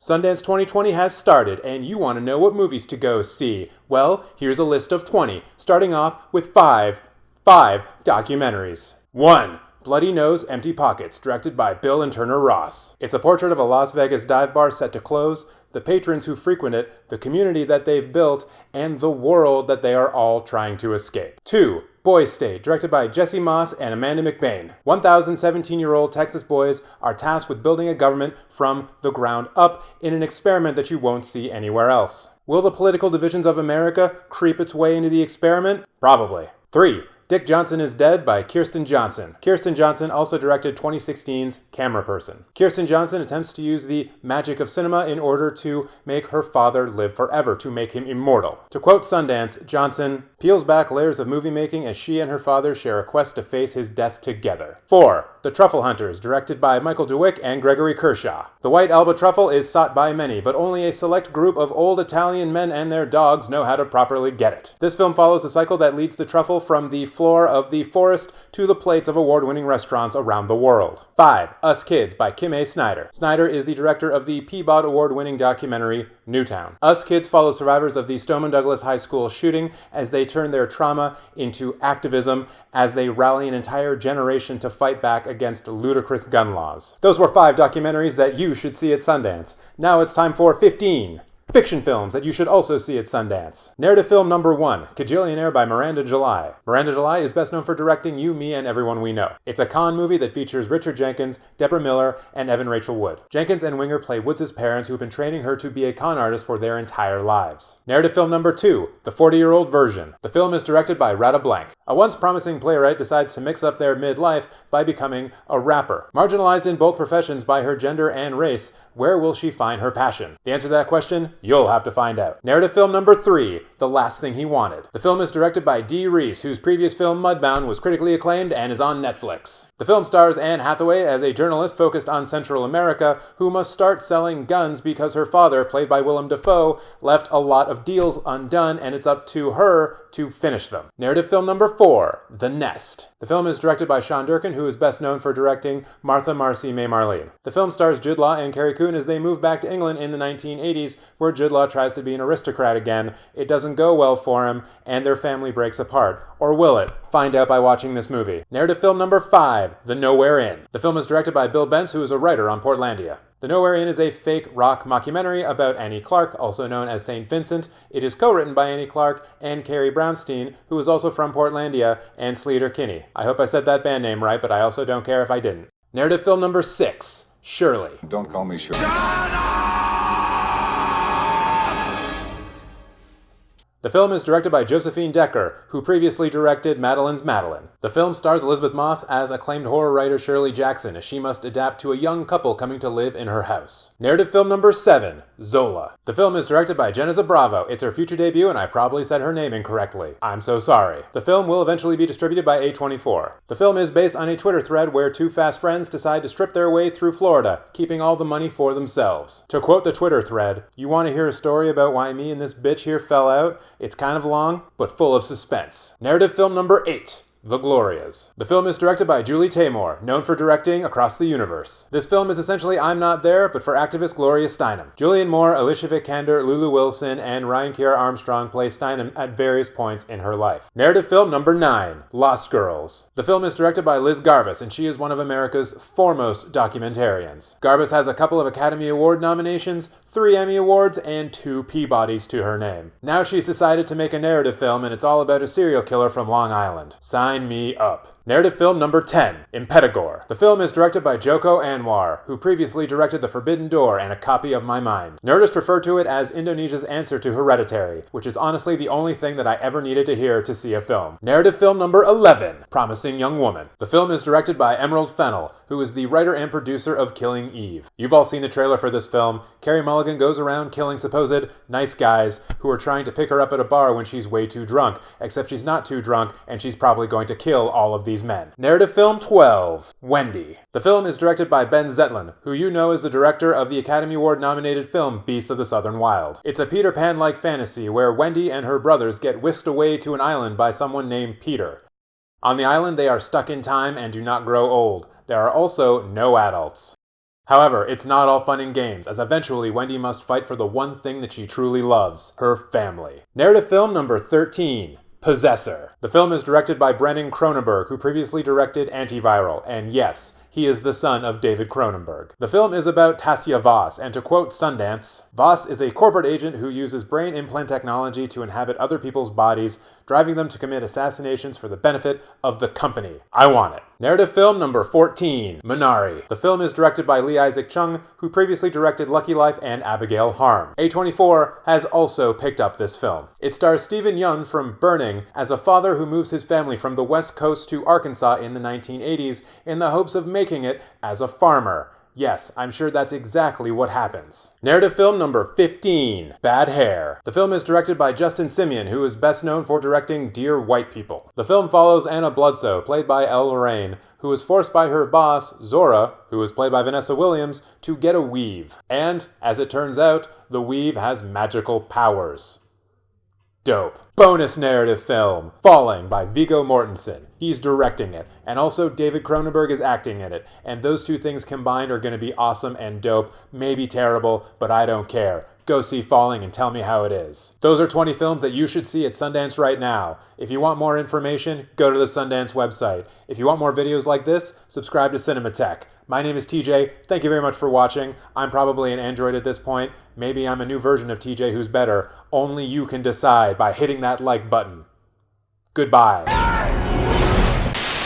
Sundance 2020 has started, and you want to know what movies to go see. Well, here's a list of 20, starting off with five documentaries. 1. Bloody Nose, Empty Pockets, directed by Bill and Turner Ross. It's a portrait of a Las Vegas dive bar set to close, the patrons who frequent it, the community that they've built, and the world that they are all trying to escape. 2. Boys State, directed by Jesse Moss and Amanda McBain. 1,017-year-old Texas boys are tasked with building a government from the ground up in an experiment that you won't see anywhere else. Will the political divisions of America creep its way into the experiment? Probably. 3. Dick Johnson is Dead by Kirsten Johnson. Kirsten Johnson also directed 2016's Camera Person. Kirsten Johnson attempts to use the magic of cinema in order to make her father live forever, to make him immortal. To quote Sundance, Johnson peels back layers of movie making as she and her father share a quest to face his death together. 4. The Truffle Hunters, directed by Michael DeWick and Gregory Kershaw. The white Alba truffle is sought by many, but only a select group of old Italian men and their dogs know how to properly get it. This film follows a cycle that leads the truffle from the floor of the forest to the plates of award-winning restaurants around the world. 5. Us Kids by Kim A. Snyder. Snyder is the director of the Peabody Award-winning documentary Newtown. Us Kids follow survivors of the Stoneman Douglas High School shooting as they turn their trauma into activism as they rally an entire generation to fight back against ludicrous gun laws. Those were 5 documentaries that you should see at Sundance. Now it's time for 15 fiction films that you should also see at Sundance. Narrative film number 1, Kajillionaire by Miranda July. Miranda July is best known for directing You, Me, and Everyone We Know. It's a con movie that features Richard Jenkins, Deborah Miller, and Evan Rachel Wood. Jenkins and Winger play Woods' parents who have been training her to be a con artist for their entire lives. Narrative film number 2, The 40-Year-Old Version. The film is directed by Rada Blank. A once promising playwright decides to mix up their midlife by becoming a rapper. Marginalized in both professions by her gender and race, where will she find her passion? The answer to that question? You'll have to find out. Narrative film number 3, The Last Thing He Wanted. The film is directed by Dee Reese, whose previous film Mudbound was critically acclaimed and is on Netflix. The film stars Anne Hathaway as a journalist focused on Central America who must start selling guns because her father, played by Willem Dafoe, left a lot of deals undone and it's up to her to finish them. Narrative film number 4, The Nest. The film is directed by Sean Durkin, who is best known for directing Martha, Marcy, May, Marlene. The film stars Jude Law and Carrie Coon as they move back to England in the 1980s, where Jude Law tries to be an aristocrat again. It doesn't go well for him, and their family breaks apart. Or will it? Find out by watching this movie. Narrative film number 5, The Nowhere Inn. The film is directed by Bill Bentz, who is a writer on Portlandia. The Nowhere Inn is a fake rock mockumentary about Annie Clark, also known as St. Vincent. It is co-written by Annie Clark and Carrie Brownstein, who is also from Portlandia, and Sleater Kinney. I hope I said that band name right, but I also don't care if I didn't. Narrative film number 6, Shirley. Don't call me Shirley. The film is directed by Josephine Decker, who previously directed Madeline's Madeline. The film stars Elizabeth Moss as acclaimed horror writer Shirley Jackson, as she must adapt to a young couple coming to live in her house. Narrative film number 7, Zola. The film is directed by Jenna Bravo. It's her future debut, and I probably said her name incorrectly. I'm so sorry. The film will eventually be distributed by A24. The film is based on a Twitter thread where 2 fast friends decide to strip their way through Florida, keeping all the money for themselves. To quote the Twitter thread, "You want to hear a story about why me and this bitch here fell out? It's kind of long, but full of suspense." Narrative film number 8, The Glorias. The film is directed by Julie Taymor, known for directing Across the Universe. This film is essentially I'm Not There, but for activist Gloria Steinem. Julianne Moore, Alicia Vikander, Lulu Wilson, and Ryan Kiera Armstrong play Steinem at various points in her life. Narrative film number 9, Lost Girls. The film is directed by Liz Garbus, and she is one of America's foremost documentarians. Garbus has a couple of Academy Award nominations, 3 Emmy Awards, and 2 Peabodys to her name. Now she's decided to make a narrative film, and it's all about a serial killer from Long Island. Sign me up. Narrative film number 10, Impedagore. The film is directed by Joko Anwar, who previously directed The Forbidden Door and A Copy of My Mind. Nerdist referred to it as Indonesia's answer to Hereditary, which is honestly the only thing that I ever needed to hear to see a film. Narrative film number 11, Promising Young Woman. The film is directed by Emerald Fennell, who is the writer and producer of Killing Eve. You've all seen the trailer for this film. Carey Mulligan goes around killing supposed nice guys who are trying to pick her up at a bar when she's way too drunk, except she's not too drunk and she's probably going to kill all of these men. Narrative film 12, Wendy. The film is directed by Ben Zetlin, who you know is the director of the Academy Award nominated film Beasts of the Southern Wild. It's a Peter Pan-like fantasy where Wendy and her brothers get whisked away to an island by someone named Peter. On the island, they are stuck in time and do not grow old. There are also no adults. However, it's not all fun and games, as eventually Wendy must fight for the one thing that she truly loves, her family. Narrative film number 13. Possessor. The film is directed by Brennan Cronenberg, who previously directed Antiviral, and yes, he is the son of David Cronenberg. The film is about Tassia Voss, and to quote Sundance, Voss is a corporate agent who uses brain implant technology to inhabit other people's bodies, driving them to commit assassinations for the benefit of the company. I want it. Narrative film number 14, Minari. The film is directed by Lee Isaac Chung, who previously directed Lucky Life and Abigail Harm. A24 has also picked up this film. It stars Stephen Yeun from Burning as a father who moves his family from the West Coast to Arkansas in the 1980s in the hopes of making it as a farmer. Yes, I'm sure that's exactly what happens. Narrative film number 15, Bad Hair. The film is directed by Justin Simien, who is best known for directing Dear White People. The film follows Anna Bloodsoe, played by Elle Lorraine, who is forced by her boss, Zora, who is played by Vanessa Williams, to get a weave. And, as it turns out, the weave has magical powers. Dope. Bonus narrative film, Falling by Viggo Mortensen. He's directing it, and also David Cronenberg is acting in it, and those two things combined are going to be awesome and dope, maybe terrible, but I don't care. Go see Falling and tell me how it is. Those are 20 films that you should see at Sundance right now. If you want more information, go to the Sundance website. If you want more videos like this, subscribe to Cinemateq. My name is TJ. Thank you very much for watching. I'm probably an android at this point. Maybe I'm a new version of TJ who's better. Only you can decide by hitting that like button. Goodbye.